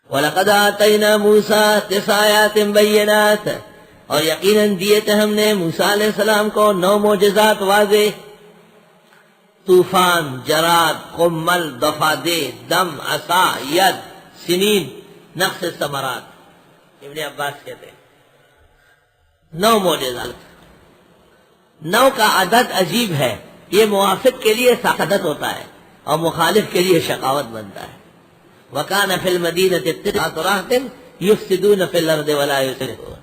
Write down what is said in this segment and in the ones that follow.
وَلَقَدْ آتَيْنَا مُوسَىٰ 9 آیات بَيِّنَاتٍ، اور یقیناً دیے تھے ہم نے موسیٰ علیہ السلام کو 9 معجزات واضح، طوفان، جراد، قمل، ضفادع، دم، عصا، ید، سنین، نقص ثمرات۔ ابن عباس کہتے ہیں 9 معجزات۔ 9 کا عدد عجیب ہے، یہ موافق کے لیے سعادت ہوتا ہے اور مخالف کے لیے شقاوت بنتا ہے۔ وَكَانَ فِي الْمَدِينَةِ 9 رَهْطٍ يُفْسِدُونَ فِي الْأَرْضِ وَلَا يُصْلِحُونَ۔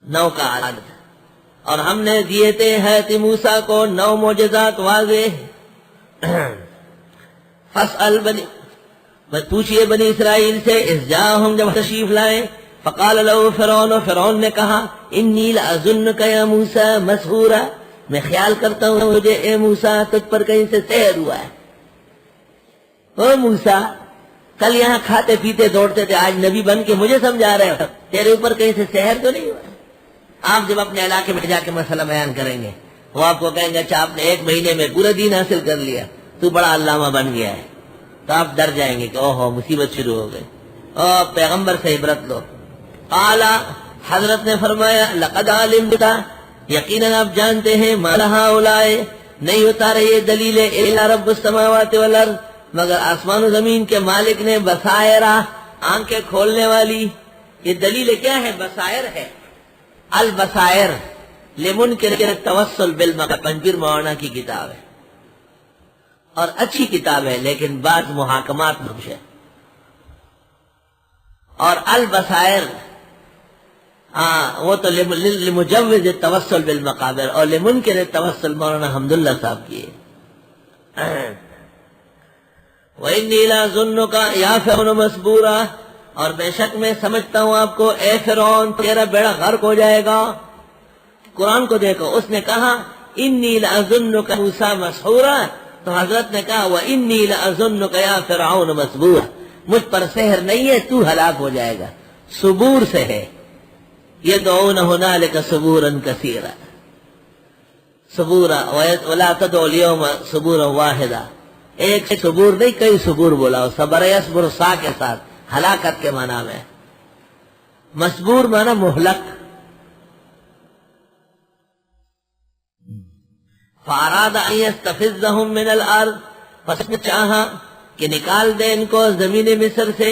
9 کا عدد، اور ہم نے دیے تھے حضرت موسیٰ کو 9 معجزات واضح۔ فَاسْأَلْ بنی، بس پوچھئے بنی اسرائیل سے، اذ جاءہم، جب تشریف لائے، فقال له فرعون، فرعون نے کہا، انی لأظنک یا موسیٰ مسحورا، میں خیال کرتا ہوں مجھے اے موسیٰ تجھ پر کہیں سے سحر ہوا ہے۔ او موسیٰ، کل یہاں کھاتے پیتے دوڑتے تھے، آج نبی بن کے مجھے سمجھا رہے ہو، تیرے اوپر کہیں سے سحر تو نہیں ہوا؟ آپ جب اپنے علاقے میں جا کے مسئلہ بیان کریں گے، وہ آپ کو کہیں گے اچھا آپ نے 1 مہینے میں پورا دین حاصل کر لیا، تو بڑا علامہ بن گیا ہے، تو آپ ڈر جائیں گے کہ اوہو مصیبت شروع ہو گئی۔ اور پیغمبر سے عبرت لو۔ اعلیٰ حضرت نے فرمایا، لقد علمت، یقیناً آپ جانتے ہیں، ما هؤلاء، نہیں ہوتا رہی یہ دلیل الا رب السماوات والارض، مگر آسمان و زمین کے مالک نے، بصائرہ، آنکھیں کھولنے والی۔ یہ دلیل کیا ہے؟ بصائر ہے۔ البصائر لمنکر التوسل بالمقام، پنجبیر مولانا کی کتاب ہے اور اچھی کتاب ہے، لیکن بعض محاکمات نقش ہے۔ اور البصائر وہ تو لمجوز التوسل بالمقابر، اور لمنکر التوسل مولانا حمداللہ صاحب کی ہے۔ وَإِنِّي لَأَظُنُّكَ يَا فِرْعَوْنُ مَثْبُورًا، اور بے شک میں سمجھتا ہوں آپ کو اے فرعون تیرا بیڑا غرق ہو جائے گا۔ قرآن کو دیکھو، اس نے کہا انی لأظنک موسیٰ مسحورا، تو حضرت نے کہا وانی لأظنک یا فرعون مسبورا، مجھ پر سحر نہیں ہے، تو ہلاک ہو جائے گا۔ صبور سے ہے، یدعون ہنالک صبورا کثیرا، صبورا ولا تدعوا اليوم صبورا واحدا، ایک صبور نہیں کئی صبور بولا، صبر یصبر سا کے ساتھ، ہلاکت کے معنی میں۔ مسبور معنی مہلک۔ فاراد ان یستفزهم من الارض، پس نے چاہا کہ نکال دے ان کو زمین مصر سے،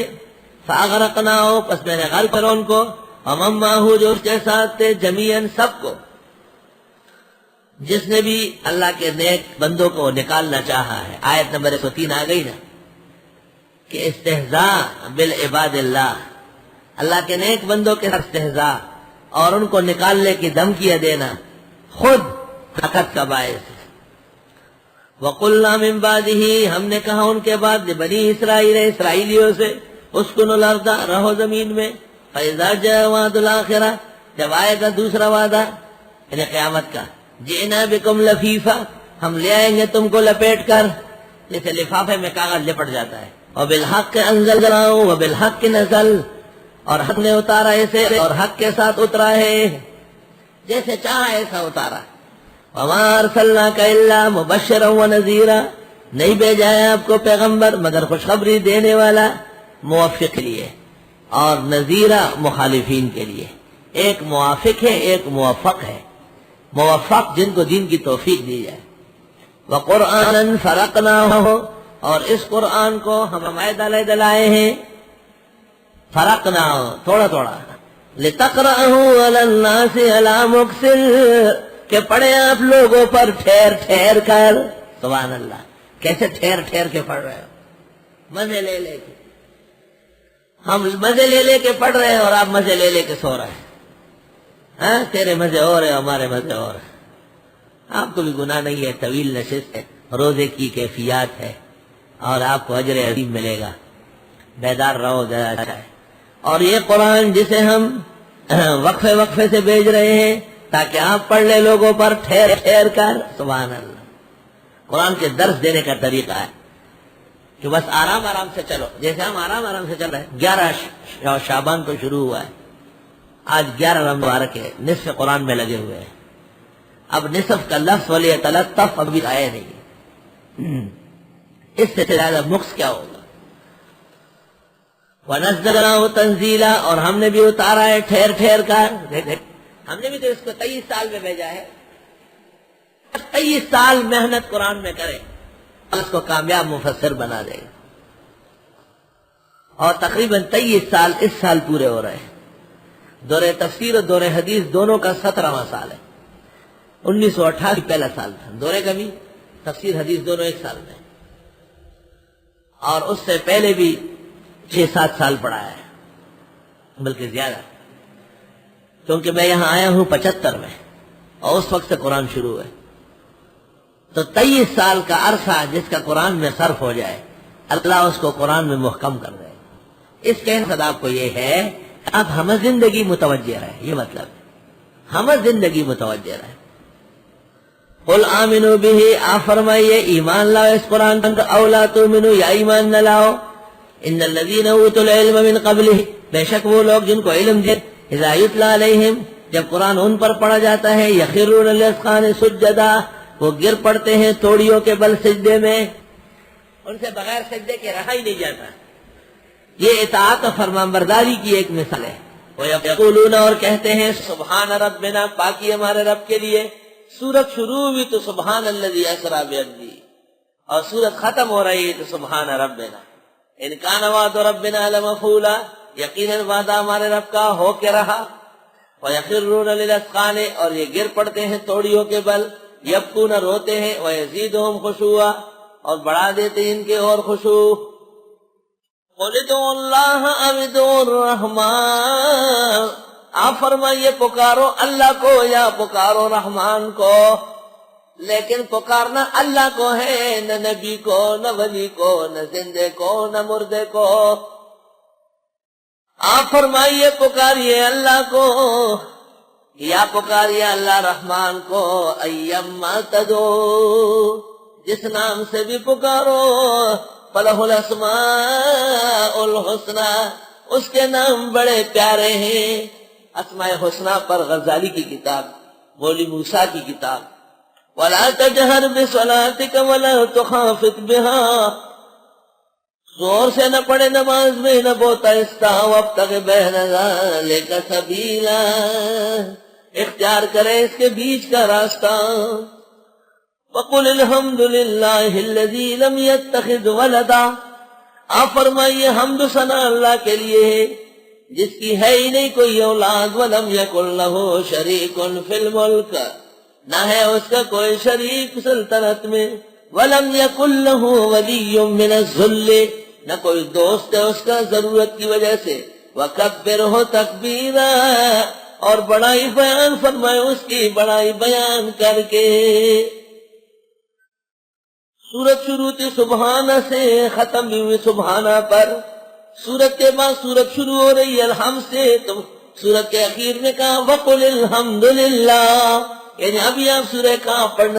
فاغرقناہ، پس میں نے غرق کر ان کو، ومن معہ، جو اس کے ساتھ تھے، جمیعاً سب کو۔ جس نے بھی اللہ کے نیک بندوں کو نکالنا چاہا ہے، آیت نمبر 103 آ گئی نا، کہ استہزاء بالعباد اللہ، اللہ کے نیک بندوں کے ساتھ استہزاء اور ان کو نکالنے کی دھمکیاں دینا خود حقت کا باعث ہے۔ وَقُلْنَا مِن بَعْدِهِ، ہم نے کہا ان کے بعد بنی اسرائیل، اسرائیلیوں سے، اسکنوا الارض، رہو زمین میں، فَإِذَا جَاءَ وَعْدُ الْآخِرَةِ، جب آئے گا دوسرا وعدہ یعنی قیامت کا، جئنا بکم لفیفا، ہم لے آئیں گے تم کو لپیٹ کر، جیسے لفافے میں کاغذ لپٹ جاتا ہے۔ وَبِالْحَقِّ أَنزَلْنَاهُ وَبِالْحَقِّ نَزَلَ، اور حق نے اتارا اسے اور حق کے ساتھ اترا ہے، جیسے چاہا ایسا اتارا۔ وَمَا أَرْسَلْنَاكَ إِلَّا مُبَشِّرًا وَنَذِيرًا، نہیں بھیجا ہے آپ کو پیغمبر مگر خوشخبری دینے والا موافق کے لیے اور نذیرہ مخالفین کے لیے۔ ایک موافق ہے، ایک موفق ہے۔ موفق جن کو دین کی توفیق دی جائے۔ وَقُرْآنًا فَرَقْنَاهُ، اور اس قرآن کو ہم علیحدہ لائے ہیں، فرقناہ تھوڑا تھوڑا، لِتَقْرَأَهُ عَلَى النَّاسِ عَلَى مُكْثٍ، کہ پڑھیں آپ لوگوں پر ٹھہر ٹھہر کر۔ سبحان اللہ، کیسے ٹھہر ٹھہر کے پڑھ رہے ہو، مزے لے لے کے۔ ہم مزے لے لے کے پڑھ رہے ہیں اور آپ مزے لے لے کے سو رہے ہیں۔ ہاں، تیرے مزے اور ہیں، ہمارے مزے اور ہیں۔ آپ کو بھی گناہ نہیں ہے، طویل نشست ہے، روزے کی کیفیات ہے، اور آپ کو اجر عظیم ملے گا۔ بیدار رہو، ذرا اچھا ہے۔ اور یہ قرآن جسے ہم وقفے وقفے سے بھیج رہے ہیں تاکہ آپ پڑھ لے لوگوں پر ٹھہر ٹھہر کر۔ سبحان اللہ، قرآن کے درس دینے کا طریقہ ہے کہ بس آرام آرام سے چلو، جیسے ہم آرام آرام سے چل رہے ہیں۔ 11 شعبان کو شروع ہوا ہے، آج 11 مبارک ہے، نصف قرآن میں لگے ہوئے ہیں۔ اب نصف کا لفظ ولی تلطف ابھی آیا نہیں، اس سے زیادہ مقص کیا ہوگا؟ وَنَزَّلْنَاهُ تَنزِيلًا، اور ہم نے بھی اتارا ہے ٹھہر ٹھہر کر. ہم نے بھی تو اس کو 23 سال میں بھیجا ہے. 23 سال محنت قرآن میں کرے اس کو کامیاب مفسر بنا دے گا. اور تقریباً 23 سال اس سال پورے ہو رہے ہیں. دور تفسیر اور دور حدیث دونوں کا 17واں سال ہے. 1988 پہلا سال تھا دورے کا بھی، تفسیر حدیث دونوں ایک سال میں، اور اس سے پہلے بھی 6-7 سال پڑھایا ہے، بلکہ زیادہ، کیونکہ میں یہاں آیا ہوں 75 میں اور اس وقت سے قرآن شروع ہے. تو 23 سال کا عرصہ جس کا قرآن میں صرف ہو جائے، اللہ اس کو قرآن میں محکم کر دے. اس کے حد آپ کو یہ ہے اب ہم زندگی متوجہ رہے، یہ مطلب ہم زندگی متوجہ رہے. قل آمنوا به، آپ فرمائیے ایمان لاؤ اس قرآن پر، او لا تؤمنوا، یا ایمان نہ لاؤ. ان الذین اوتوا العلم من قبلہ، بے شک وہ لوگ جن کو علم دے، اذا یتلی علیہم، جب قرآن ان پر پڑھا جاتا ہے، یخرون للاذقان سجدا، وہ گر پڑتے ہیں توڑیوں کے بل سجدے میں، ان سے بغیر سجدے کے رہا ہی نہیں جاتا. یہ اطاعت و فرمانبرداری کی ایک مثال ہے. وَيَقُولُونَ، اور کہتے ہیں، سبحان ربنا، پاکی ہمارے رب کے لیے. سورت شروع ہوئی تو سبحان الذی اسری بعبدہ، اور سورت ختم ہو رہی ہے تو سبحان ربنا. ان کان وعد ربنا لمفعولا، یقیناً وعدہ ہمارے رب کا ہو کے رہا. وَيَخِرُّونَ لِلْأَذْقَانِ، اور یہ گر پڑتے ہیں توڑیوں کے بل. یبکون، روتے ہیں. وَيَزِيدُهُمْ خُشُوعًا، اور بڑھا دیتے ہیں ان کے اور خشوع. قُلِ ادْعُوا اللَّهَ أَوِ ادْعُوا الرَّحْمَٰنَ، آپ فرمائیے پکارو اللہ کو یا پکارو رحمان کو. لیکن پکارنا اللہ کو ہے، نہ نبی کو، نہ ولی کو، نہ زندے کو، نہ مردے کو. آپ فرمائیے پکاریے اللہ کو یا پکاریے اللہ رحمان کو. ایما تدعو، جس نام سے بھی پکارو، فلہ الاسماء الحسنی، اس کے نام بڑے پیارے ہیں. اسماء حسنی پر غزالی کی کتاب، مولوی موسیٰ کی کتاب. وَلَا تَجْهَرْ بِصَلَاتِكَ وَلَا تُخَافِتْ بِهَا، زور سے نہ پڑھے نماز میں، نہ بہت آہستہ. وَابْتَغِ بَيْنَ ذَلِكَ سَبِيلًا، اختیار کرے اس کے بیچ کا راستہ. وَقُلِ الْحَمْدُ لِلَّهِ الَّذِي لَمْ يَتَّخِذْ وَلَدًا، آپ فرمائیے حمد و ثنا اللہ کے لیے ہے جس کی ہے ہی نہیں کوئی اولاد. وَلَمْ يَكُنْ لَهُ شَرِيكٌ فِي الْمُلْكِ، نہ ہے اس کا کوئی شریک سلطنت میں. وَلَمْ يَكُنْ لَهُ وَلِيٌّ مِّنَ الذُّلِّ، نہ کوئی دوست ہے اس کا ضرورت کی وجہ سے. وَكَبِّرْهُ تَكْبِيرًا، اور بڑائی بیان فرمائے اس کی بڑائی بیان کر کے. سورت شروع تھی سبحانہ سے، ختم بھی ہوئی سبحانہ پر. سورت کے بعد سورت شروع ہو رہی ہے الحمد سے، تو سورت کے اخیر میں کہا وَقُلِ الْحَمْدُ لِلَّهِ، یعنی ابھی آپ سورہ کہاں پڑھنا